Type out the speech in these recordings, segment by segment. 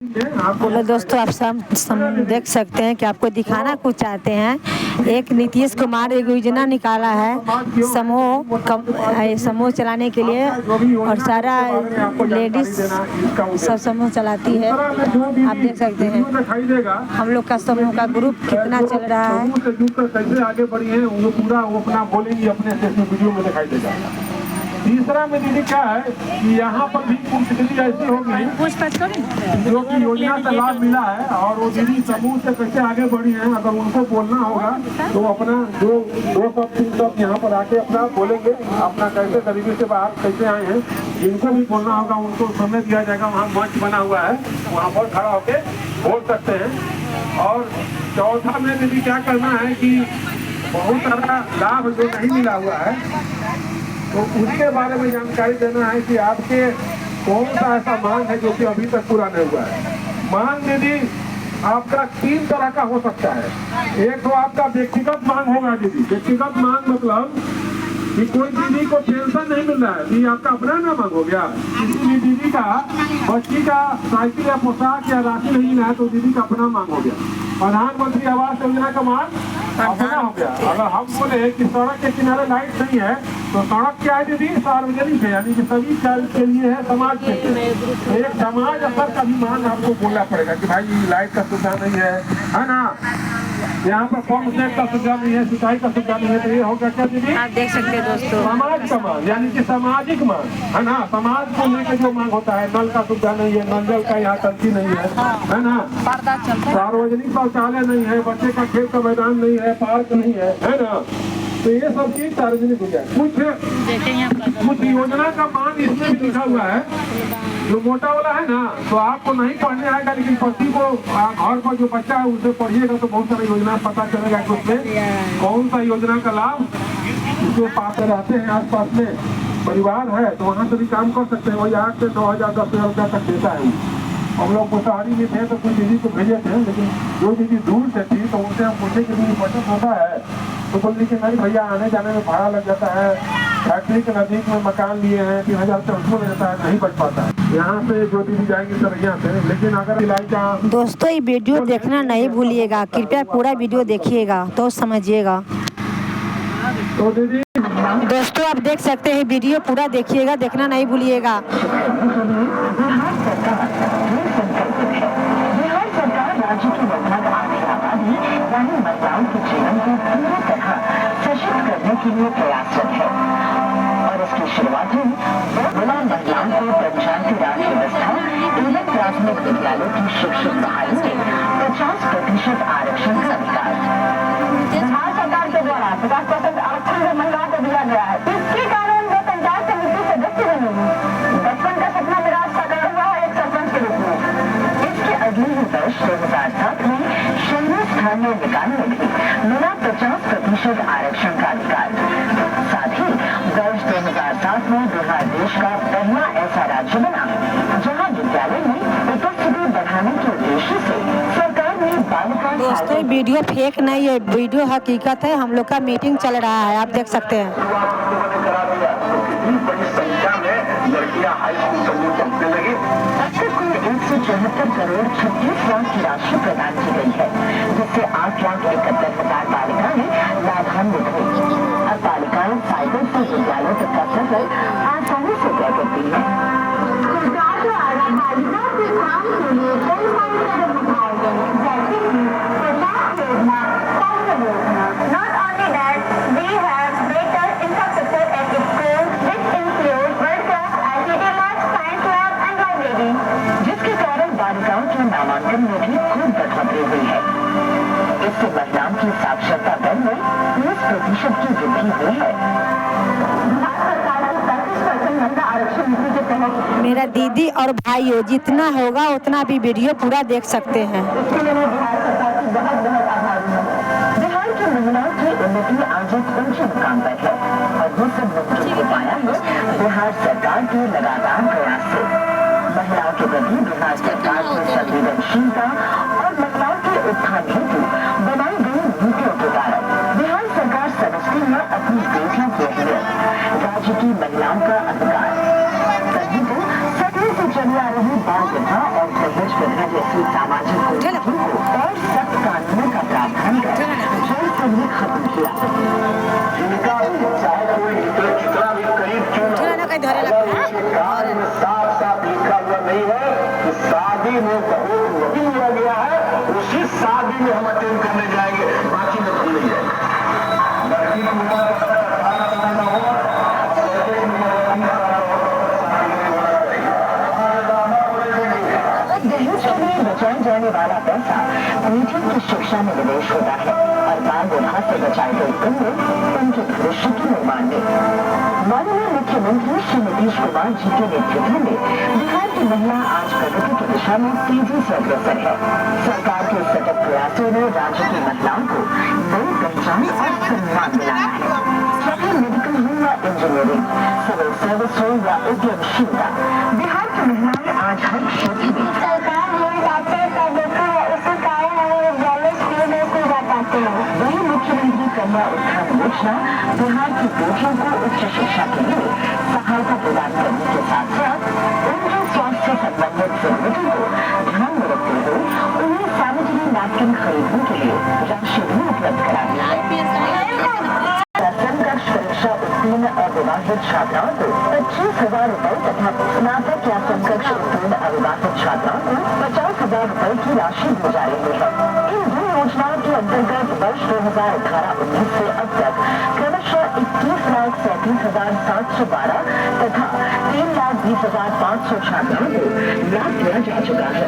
Hello दोस्तों, आप सब देख सकते हैं कि आपको दिखाना कुछ चाहते हैं। एक नीतीश कुमार एक योजना निकाला है समूह चलाने के लिए, और सारा लेडीज सब समूह चलाती है। आप देख सकते हैं हम लोग का समूह का ग्रुप कितना चल रहा है। कैसे आगे बढ़ी है वो पूरा वो अपना बोलेंगे, अपने वीडियो में दिखाई देगा। तीसरा में दीदी क्या है कि यहाँ पर भी कुछ दीदी ऐसी होगी जो कि योजना का लाभ मिला है, और वो दीदी समूह से कैसे आगे बढ़ी है, अगर उनको बोलना होगा तो अपना जो 2 शब्द 3 शब्द यहाँ पर आके अपना बोलेंगे, अपना कैसे तरीके से बाहर कैसे आए हैं। जिनको भी बोलना होगा उनको समय दिया जाएगा, वहाँ मंच बना हुआ है, वहाँ पर खड़ा होके बोल सकते हैं। और चौथा में दीदी क्या करना है कि बहुत सारा लाभ जो नहीं मिला हुआ है तो उसके बारे में जानकारी देना है कि आपके कौन सा ऐसा मांग है जो कि अभी तक पूरा नहीं हुआ है। मांग दीदी आपका 3 तरह का हो सकता है। एक तो आपका व्यक्तिगत मांग होगा दीदी। व्यक्तिगत मांग मतलब कि कोई दीदी को पेंशन नहीं मिल रहा है, ये आपका अपना ना मांग हो गया। किसी भी दीदी का बच्ची का साइकिल या पोशाक या राशि नहीं मिला है तो दीदी का अपना मांग हो गया। प्रधानमंत्री आवास योजना का मांग अपना हो गया। अगर हम बोले कि सड़क के किनारे लाइट नहीं है तो सड़क क्या है दीदी, सार्वजनिक है, यानी कि सभी के लिए है, समाज के लिए। एक समाज स्तर का भी मांग आपको बोलना पड़ेगा कि भाई लाइट का सुविधा नहीं है ना, यहाँ पर पंप सेट का सुविधा नहीं है, सिंचाई का सुविधा नहीं है, तो ये होगा क्या दीदी, आप देख सकते हैं दोस्तों, समाज का मांग, यानी कि सामाजिक मांग है ना। समाज को लेकर जो मांग होता है, नल का सुविधा नहीं है, नल जल का यहाँ टंकी नहीं है ना, सार्वजनिक शौचालय नहीं है, बच्चे का खेल का मैदान नहीं है, पार्क नहीं है ना, तो ये सब चीज सार्वजनिक हो जाए। कुछ योजना का मांग इसमें भी लिखा हुआ है, जो मोटा वाला है ना, तो आपको नहीं पढ़ने आएगा, लेकिन पति को घर पर जो बच्चा है उसे पढ़िएगा तो बहुत सारी योजना पता चलेगा कि उसमें कौन सा योजना का लाभ जो पाते रहते हैं आस पास में परिवार है तो वहाँ से भी काम कर सकते हैं। वही 8 से 9,000 10,000 रुपया तक देता है। हम लोग मुसहरी में थे तो कुछ दीदी को भेजे थे, लेकिन जो दीदी दूर से थी तो उनसे हम पूछे कि दीदी बचत होता है, तो बोल कि नहीं भैया आने जाने में भाड़ा लग जाता है, फैक्ट्री के नजदीक में मकान लिए हैं, 3,000 रुपये उसमें लग जाता है, नहीं बच पाता है। यहाँ से जो दीदी जाएंगे सर यहाँ से, लेकिन अगर इलाज का दोस्तों ये वीडियो देखना नहीं भूलिएगा, कृपया पूरा वीडियो देखिएगा तो समझिएगा। तो दीदी दोस्तों आप देख सकते हैं, वीडियो पूरा देखिएगा, देखना नहीं भूलिएगा। राज्य की लगभग आधी आबादी यानी महिलाओं के जीवन को पूरी तरह सशक्त करने के लिए प्रयासरत है, और इसकी शुरुआत हुई जिला महिलाओं को पंचायती राज व्यवस्था एवं प्राथमिक विद्यालय की शिक्षक बहाली में 50% आरक्षण का अधिकार। बिहार सरकार के द्वारा 50% आरक्षण महिलाओं को दिया गया है, इसके कारण वो पंचायत समिति सदस्य बनेगी। बचपन का सपना मेरा साकार हुआ है एक सरपंच के रूप में। अगले ही वर्ष 2007 में शहरी स्थानीय निकाय में भी मिला 50% आरक्षण का अधिकार। साथ ही वर्ष 2007 में बिहार देश का पहला ऐसा राज्य बना जहां विद्यालय में उपस्थिति बढ़ाने के उद्देश्य से सरकार ने बालिका। दोस्तों वीडियो फेक नहीं है, वीडियो हकीकत है। हम लोग का मीटिंग चल रहा है, आप देख सकते हैं। लड़कियां हाई स्कूल समूह पहुंचने लगी। अब तक कुल 174 करोड़ 36 लाख की राशि प्रदान की गई है, जिससे 8,71,000 बालिकाएं लाभान्वित हुई। अब बालिकाएं साइकिल से विद्यालय तक का सफर आसानी से तय करती है। सरकार द्वारा बालिकाओं के काम के लिए कई सारे कदम उठाए गए, जैसे कि पोशाक योजना, साइकिल योजना। Not only that, we have better infrastructure at schools, which include जिसके कारण बालिकाओं के नामांकन में भी खूब बढ़ोतरी हुई है। इससे महिलाओं की साक्षरता दर में 30% की वृद्धि हुई है। आरक्षण नीति के तहत मेरा दीदी और भाइयों जितना होगा उतना भी वीडियो पूरा देख सकते हैं। इसके लिए मैं बिहार सरकार की बहुत बहुत आभारी हूँ। बिहार की महिलाओं की उन्नति आज एक ऊंचे मुकाम पर है, और ये सब मुमकिन हो पाया है बिहार सरकार के लगातार प्रयास से। महिलाओं के प्रति बिहार सरकार की संवेदनशीलता और महिलाओं के उत्थान हेतु बनाई गई नीतियों के कारण बिहार सरकार समझती है अपनी बेटियों की अहमियत, राज्य की महिलाओं का अधिकार। तभी तो सदियों से चली आ रही बाल विवाह और दहेज प्रथा की सामाजिक कुरीतियों को और सख्त कानूनों का प्रावधान कर जड़ से ही खत्म किया। जिनका चाहे कोई जितना कितना भी करीब क्यों न हो, साफ साफ लिखा हुआ नहीं है कि शादी में बहुत नहीं लिया गया है, उसी शादी में हम अटेंड करने जाएंगे, बाकी में हम नहीं जाएंगे। लड़की की उम्र बनाना होगा, दहेज में बचाए जाने वाला पैसा मीडियम की शिक्षा में निवेश होता है और बाल विवाह से बचाए गए कन्या उनके भविष्य के निर्माण में। माननीय मुख्यमंत्री श्री नीतीश कुमार जी के नेतृत्व में बिहार की महिला आज प्रगति की दिशा में तेजी से अग्रसर है। सरकार के सतत प्रयासों ने राज्य की महिलाओं को नई पहचान और सम्मान दिलाया है। चाहे मेडिकल हो या इंजीनियरिंग, सिविल सर्विस हो या उद्यमशीलता, बिहार की महिलाएं आज हर क्षेत्र में वही मुख्यमंत्री कन्या उत्थान योजना बिहार की बेटियों को उच्च शिक्षा के लिए सहायता प्रदान करने के साथ साथ उनके स्वास्थ्य संबंधित जरूरतों को ध्यान में रखते हुए उन्हें सैनिटरी नैपकिन खरीदने के लिए राशि भी उपलब्ध करानी है। समकक्ष परीक्षा उत्तीर्ण अविवाहित छात्राओं को 25,000 रूपए तथा स्नातक या समकक्ष उत्तीर्ण अविवाहित छात्राओं को 50,000 रूपए की राशि दी जा रही है। इन दो योजनाओं के अंतर्गत वर्ष 2018-19 से अब तक क्रमशः 21,37,712 तथा 3,20,500 छात्राओं को लाभ दिया जा चुका है।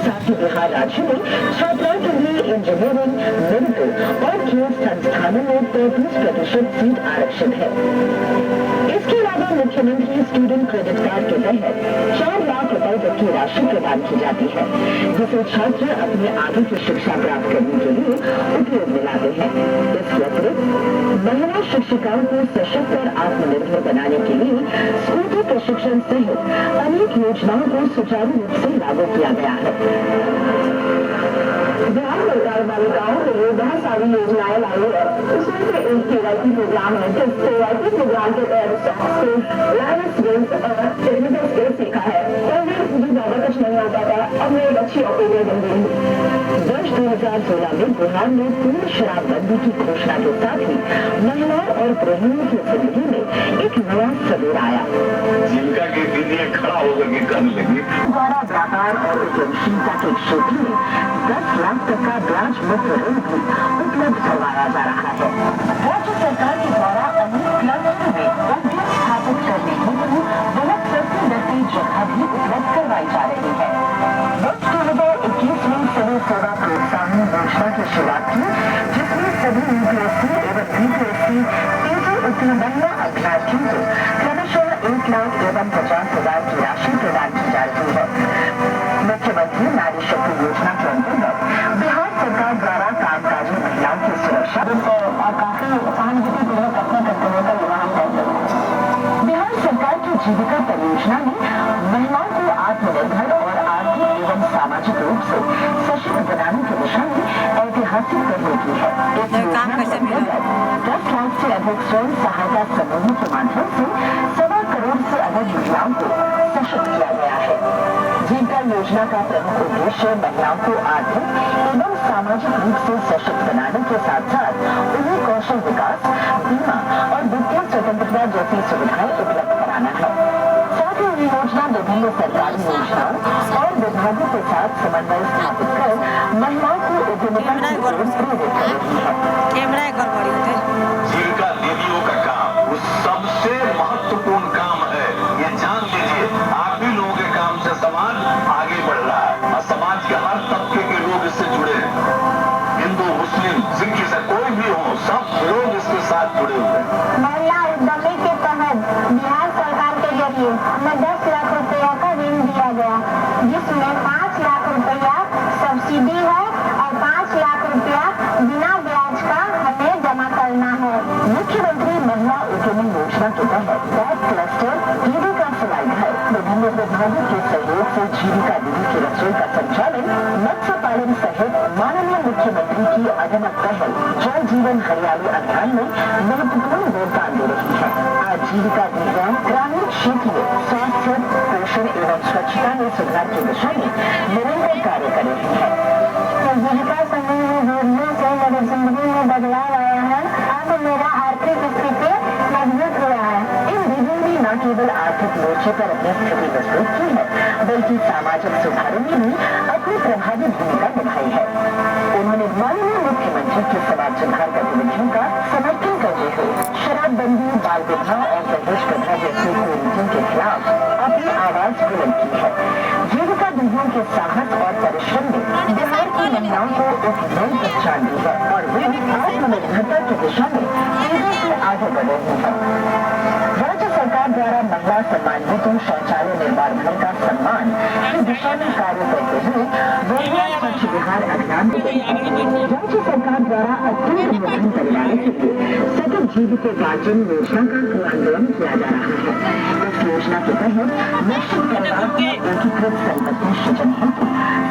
साथ ही बिहार राज्य में छात्राओं के लिए इंजीनियरिंग, मेडिकल और खेल संस्थानों में 33% सीट आरक्षित है। इसके अलावा मुख्यमंत्री स्टूडेंट क्रेडिट कार्ड के तहत 4 लाख रुपए तक की राशि प्रदान की जाती है, जिसे छात्र अपने आगे की शिक्षा प्राप्त करने के लिए उपयोग में लाते हैं। इसके अतिरिक्त महिला शिक्षिकाओं को सशक्त और आत्मनिर्भर बनाने के लिए स्कूटी प्रशिक्षण सहित अनेक योजनाओं को सुचारू रूप से लागू किया गया है। बिहार सरकार बालिकाओं के लिए बहुत सारी योजनाएं लाई है। उसमें से एक KYC प्रोग्राम है, जिस KYC प्रोग्राम के तहत सीखा है। मुझे ज्यादा कुछ नहीं आता था, अब मैं एक अच्छी ऑपरेटर बन गई हूँ। वर्ष 2016 में बिहार में पूर्ण शराबबंदी की घोषणा के साथ ही महिलाओं और गृहिणियों की जिंदगी में एक नया सवेरा आया। जिनका के दीदी खड़ा होकर के करने लगी द्वारा व्यापार और उद्यमशीलता के क्षेत्र में 10 लाख तक का ब्याज मुक्त ऋण भी उपलब्ध करवाया जा रहा है। राज्य सरकार के द्वारा अनेक क्लस्टर में उद्योग स्थापित करने हेतु बहुत सस्ती दर की जगह भी उपलब्ध करवाई जा रही है। वर्ष 2021 में सिविल सेवा प्रोत्साहन योजना की शुरुआत की, जिसमें सभी UPSC एवं BPSC PG उत्तीर्ण महिला अभ्यर्थियों को क्रमशः 1 लाख एवं 50,000 की राशि प्रदान की जा रही है। मुख्यमंत्री नारी शक्ति योजना के अंतर्गत बिहार सरकार द्वारा कामकाजी महिलाओं की सुरक्षा और काफी सहानुभूतिपूर्वक अपने कर्तव्यों का निर्वहन करते हैं। बिहार सरकार की जीविका परियोजना ने महिलाओं को आत्मनिर्भर और आर्थिक एवं सामाजिक रूप से सशक्त बनाने की दिशा में ऐतिहासिक पहल की है। इस योजना के अंतर्गत 10 लाख से अधिक स्वयं सहायता समूहों के माध्यम से 1.25 करोड़ से अधिक महिलाओं को सशक्त किया गया है। जीविका योजना का प्रमुख उद्देश्य महिलाओं को आर्थिक एवं सामाजिक रूप से सशक्त बनाने के साथ साथ उन्हें कौशल विकास, बीमा और वित्तीय स्वतंत्रता जैसी सुविधाएं उपलब्ध कराना है। साथ ही ये योजना विभिन्न सरकारी योजनाओं और विभागों के साथ समन्वय स्थापित कर महिलाओं को उद्यमिता की ओर प्रेरित कर रही है। जिनका दीदियों का काम वो सबसे महत्वपूर्ण काम है, ये जान लीजिए। आप भी लोगों के काम से समाज आगे बढ़ रहा है और समाज के हर तबके के लोग इससे जुड़े हैं। हिंदू, मुस्लिम, सिख, कोई भी हो, सब लोग इसके साथ जुड़े हुए हैं। महिला उद्यमी के तहत बिहार सरकार के जरिए हमें 10 लाख रुपया का ऋण दिया गया, जिसमें 5 लाख रुपया सब्सिडी है और 5 लाख रुपया बिना ब्याज का हमें जमा करना है। मुख्यमंत्री महिला उद्यमी योजना के तहत 10 क्लस्टर, जीविका सिलाई घर, विभिन्न विभागों के सहयोग से जीविका दीदी की रसोई का संचालन मत्स्य पालन सहित माननीय मुख्यमंत्री की अदमक पहल जल जीवन हरियाली अभियान में महत्वपूर्ण योगदान दे रही है। आजीविका दीदियां ग्रामीण क्षेत्र में स्वास्थ्य, पोषण एवं स्वच्छता में सुधार की दिशा में निरंतर कार्य कर रही है। जीविका समूह में जुड़ने से मेरी जिंदगी में बदलाव आया है। अब मेरा आर्थिक स्थिति मजबूत हुआ है। इन दीदियों ने न केवल आर्थिक मोर्चे पर अपनी स्थिति मजबूत की है, बल्कि सामाजिक सुधारों में भी अपनी प्रभावी भूमिका निभाई है। उन्होंने माननीय मुख्यमंत्री की समाज सुधार गतिविधियों का समर्थन करते हुए शराबबंदी, बाल विवाह और दहेज प्रथा जैसी कुरीतियों के खिलाफ अपनी आवाज बुलंद की है। जीविका दीदियों के साहस और परिश्रम ने बिहार की महिलाओं को एक नई पहचान दी है और वे आत्मनिर्भरता की दिशा में तेजी से आगे बढ़ रही है। राज्य सरकार द्वारा महिला सम्मान हेतु शौचालय निर्माण घर का सम्मान की दिशा में कार्य करते हुए स्वच्छ बिहार अभियान राज्य सरकार द्वारा अत्यंत निर्धन परिवारों के लिए सतत जीविकोपार्जन योजना का क्रियान्वयन किया जा रहा है। इस योजना के तहत निश्चित परिवार को एकीकृत संपत्ति सृजन हेतु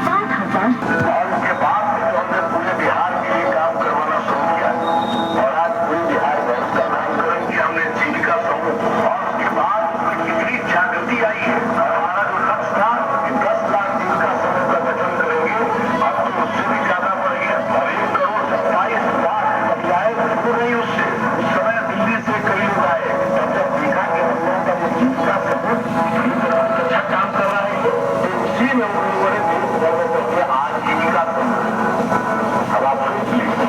60,000 और उसके बाद जो हमने पूरे बिहार के लिए काम करवाना शुरू किया और आज पूरे बिहार में उसका नामकरण किया हमने जीविका समूह। और उसके बाद इतनी जागृति आई है और हमारा जो लक्ष्य था कि 10 लाख जीविका समूह का गठन करेंगे, अब तो उससे भी ज्यादा बढ़ गया और 1,27,00,000 महिलाएं हो रही उससे। उस समय दिल्ली से कई लोग आए और जब देखा कि हम लोगों का वो जीविका समूह अच्छा काम कर रहा है तो उसी में उन लोगों ने आजीविका अब आप सोच लीजिए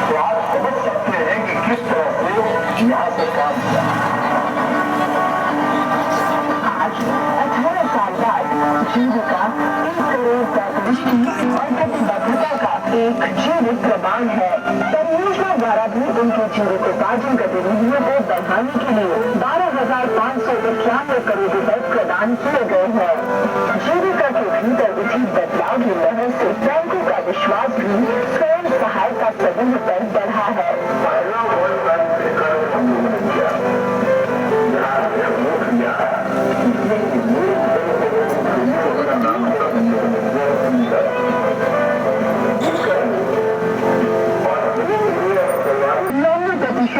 तो आप समझ सकते हैं कि किस तरह से यहाँ से काम किया। आज 18 साल बाद जीविका 1 करोड़ प्राकृतिक और प्रतिबद्धता का एक जीवित प्रमाण है। परियोजना द्वारा भी उनके जीविकोपार्जन गतिविधियों को बढ़ाने के लिए 12,591 करोड़ रुपए प्रदान किए गए हैं। जीविका के भीतर उचित बदलाव की लहर से बैंकों का विश्वास भी स्वयं सहायता समूह पर बढ़ा है।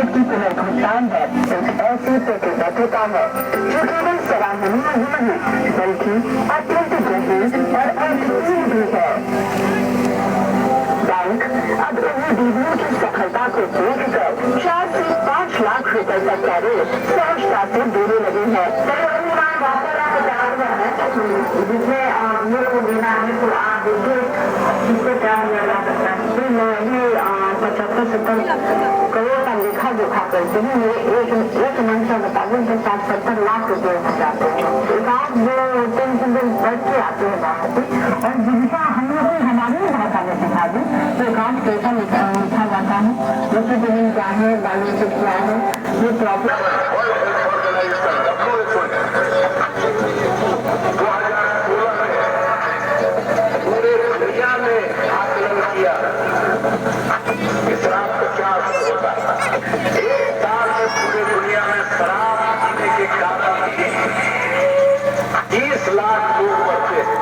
की पुनर्भुगतान है एक ऐसी प्रतिबद्धता है जो केवल सराहनीय ही नहीं बल्कि अत्यंत गंभीर और अर्थपूर्ण भी है। बैंक अब उन्हें दीदियों की सफलता को देखकर 4 से 5 लाख रुपए तक का ऋण सहजता से देने लगे हैं। जिसमें मेरे को देना है तो आप देखिए इसको क्या किया जा सकता है। फिर मैं भी 75-70 करोड़ का लेखा जोखा करते हैं। मेरे एक मंथ का मुताबिक 60-70 लाख रुपए हो जाते हैं। एक आध जो 3 दिन बढ़ के आते हैं बाहर से और जीविका हम लोग हमारी भाषा में सिखा दी तो काम कैसा लिखा जाता है, जैसे जमीन क्या है, बैलेंस शीट क्या है, ये प्रॉब्लम 2016 में पूरे दुनिया में आकलन किया शराब का क्या असर होता है। 1 साल में पूरे दुनिया में शराब पीने के कारण 30 लाख लोग मरते हैं।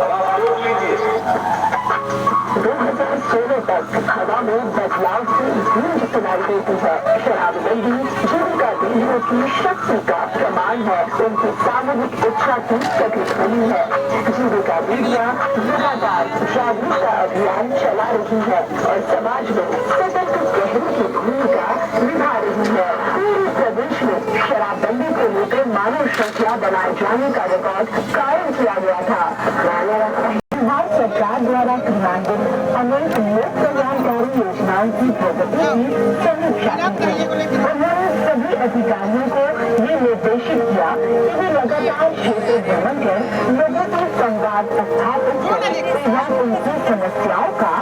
अब आप सोच लीजिए 2016 तक हवा में बदलाव की गूंज सुनाई देती है। शराबबंदी जीविका दीदियों की शक्ति का प्रमाण है। उनकी सामूहिक इच्छा की प्रतिध्वनि है। जीविका दीदियां लगातार जागरूकता अभियान चला रही है और समाज में सतत गहरी की भूमिका निभा रही है। पूरे प्रदेश में शराबबंदी को लेकर मानव श्रृंखला बनाए जाने का रिकॉर्ड कायम किया गया था। बिहार सरकार द्वारा क्रियान्वित अनेक लोक कल्याणकारी योजनाओं की प्रगति की समीक्षा की। उन्होंने सभी अधिकारियों को ये निर्देशित किया कि वे लगातार क्षेत्र भ्रमण कर लोगों से संवाद स्थापित करें या उनकी समस्याओं का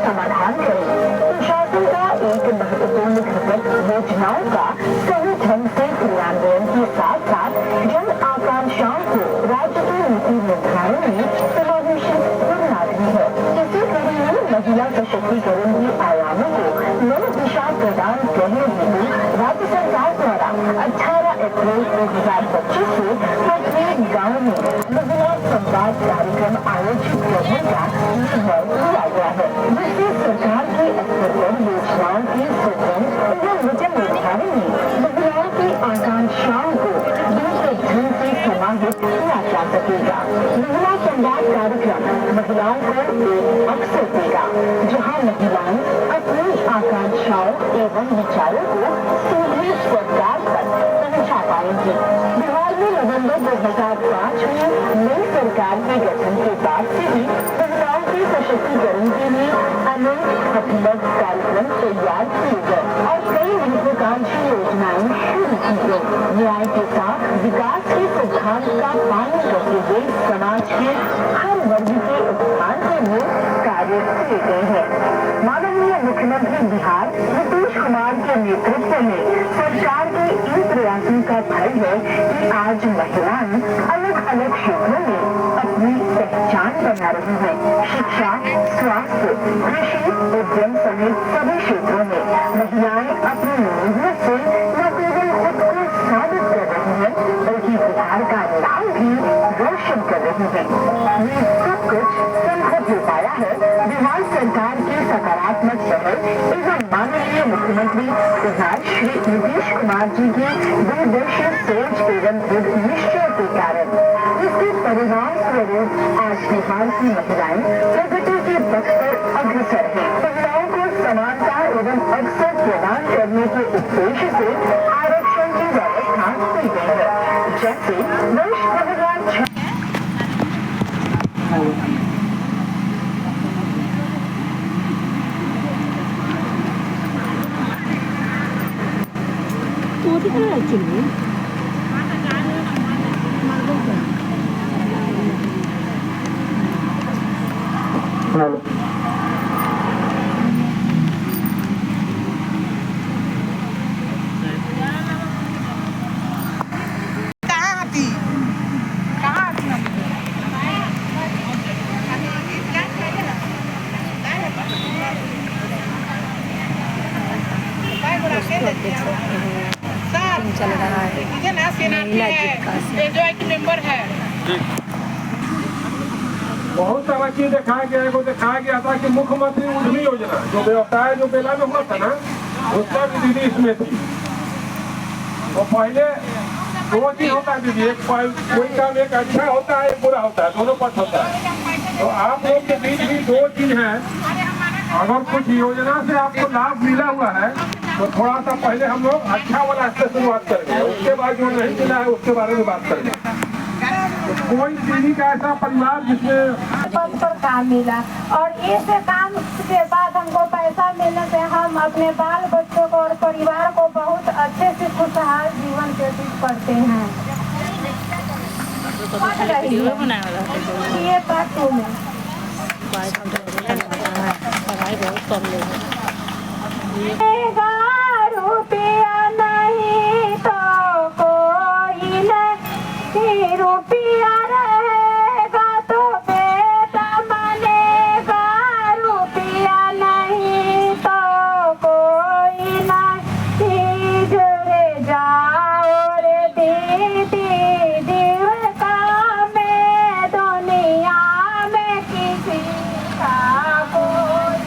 समाधान करें। प्रशासन का एक महत्वपूर्ण घटक योजनाओं का सही ढंग से क्रियान्वयन के साथ साथ जन आकांक्षाओं को राज्य की नीति निर्धारण में समावेशित करना भी है। इसी कड़ी में महिला सशक्तिकरण के आयामों को नई दिशा प्रदान करने हेतु राज्य सरकार द्वारा 18 अप्रैल 2025 से प्रत्येक गाँव में शानदार कार्यक्रम आयोजित करने का निर्णय लिया गया है, जिससे सरकार के स्तर पर योजनाओं के सृजन एवं विजन निर्धारण में महिलाओं की आकांक्षाओं को बेहतर ढंग से समाहित किया जा सकेगा। महिला संवाद कार्यक्रम महिलाओं को एक अवसर देगा, जहां महिलाएं अपनी आकांक्षाओं एवं विचारों को सीधे सरकार तक पहुंचा पाएंगी। बिहार में नवंबर 2005 में नई सरकार के गठन के बाद से ही महिलाओं के सशक्तिकरण के लिए अनेक हथमत कार्यक्रम तैयार किए गए और कई महत्वाकांक्षी योजनाएं शुरू की गई। न्याय के साथ विकास के सिद्धांत का पालन करते हुए समाज के हर वर्ग के उत्थान के लिए कार्य किए गए हैं। माननीय मुख्यमंत्री बिहार नीतीश कुमार के नेतृत्व में सरकार के इन प्रयासों का फल है कि आज महिलाएं अलग अलग क्षेत्रों में अपनी पहचान बना रही हैं। शिक्षा, स्वास्थ्य, कृषि, उद्यम समेत सभी क्षेत्रों में महिलाएं अपनी मेहनत से न केवल खुद को साबित कर रही हैं, बल्कि बिहार का नाम भी रोशन कर रही हैं। ये सब कुछ संभव हो पाया है बिहार सरकार के सकारात्मक पहल एवं माननीय मुख्यमंत्री बिहार श्री नीतीश कुमार जी के दूरदर्शी सोच एवं दृढ़ निश्चय के कारण। इसके परिणाम स्वरूप आज बिहार की महिलाएं प्रगति के पथ पर अग्रसर हैं। महिलाओं को समानता एवं अवसर प्रदान करने के उद्देश्य से आरक्षण की व्यवस्था की गई है। जैसे वर्ष 2006 चल रहा है महिला जीत मेंबर है। बहुत सारा चीज दिखाया गया है। वो दिखाया गया था कि मुख्यमंत्री उद्यमी योजना जो व्यवसाय जो बेला में हुआ था ना, उसका भी दीदी इसमें थी। तो पहले दो चीज होता है दीदी, एक कोई काम एक अच्छा होता है, एक बुरा होता है, दोनों पक्ष होता है। तो आप लोग के बीच भी दो चीज है। अगर कुछ योजना से आपको लाभ मिला हुआ है तो थोड़ा सा पहले हम लोग अच्छा वाला से शुरुआत करेंगे, उसके बाद जो नहीं मिला है उसके बारे में बात करेंगे। तो कोई दीदी का ऐसा परिवार जिसमें पद पर काम मिला और इस काम के बाद हमको पैसा मिलने से हम अपने बाल बच्चों को और परिवार को बहुत अच्छे से खुशहाल जीवन व्यतीत करते हैं। ये बात में रुपया नहीं तो कोई नहीं, रुपया रहेगा तो बेटा बनेगा, रुपया नहीं तो कोई नहीं। जुड़े जाओ रे दीदी जीविका में, दुनिया में किसी का कोई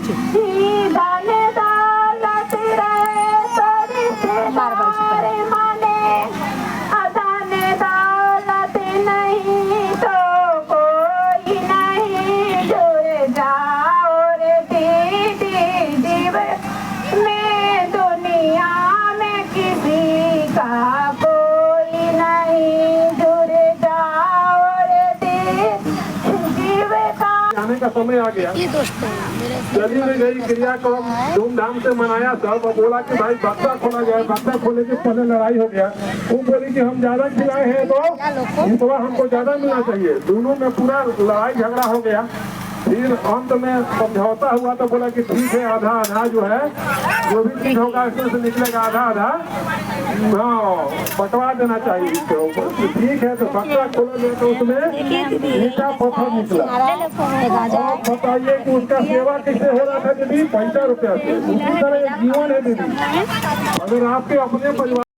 दाने दौलत रहे तो रिश्तेदार माने, दाने दौलत नहीं तो कोई नहीं। जुड़ जाओ रे दीदी जीव में, दुनिया में किसी का कोई नहीं। जुड़ जाओ रे दीदी जीव का। आने का समय आ गया। चली में गई क्रिया को धूमधाम से मनाया सब, और बोला कि भाई बक्सा खोला जाए। बक्सा खोले के पहले लड़ाई हो गया। वो बोली कि हम ज्यादा खिलाए हैं तो इस बार हमको ज्यादा मिलना चाहिए। दोनों में पूरा लड़ाई झगड़ा हो गया। फिर अंत में समझौता हुआ तो बोला कि ठीक है, आधा आधा जो है जो भी चीज होगा इसमें से निकलेगा आधा आधा, हाँ बंटवा देना चाहिए। तो ठीक है, तो बक्सा खोला गया तो उसमें ईटा पत्थर निकला। और बताइए कि उसका सेवा कैसे हो रहा था दीदी? ₹50 से। उसी तरह एक जीवन है दीदी। अगर आपके अपने परिवार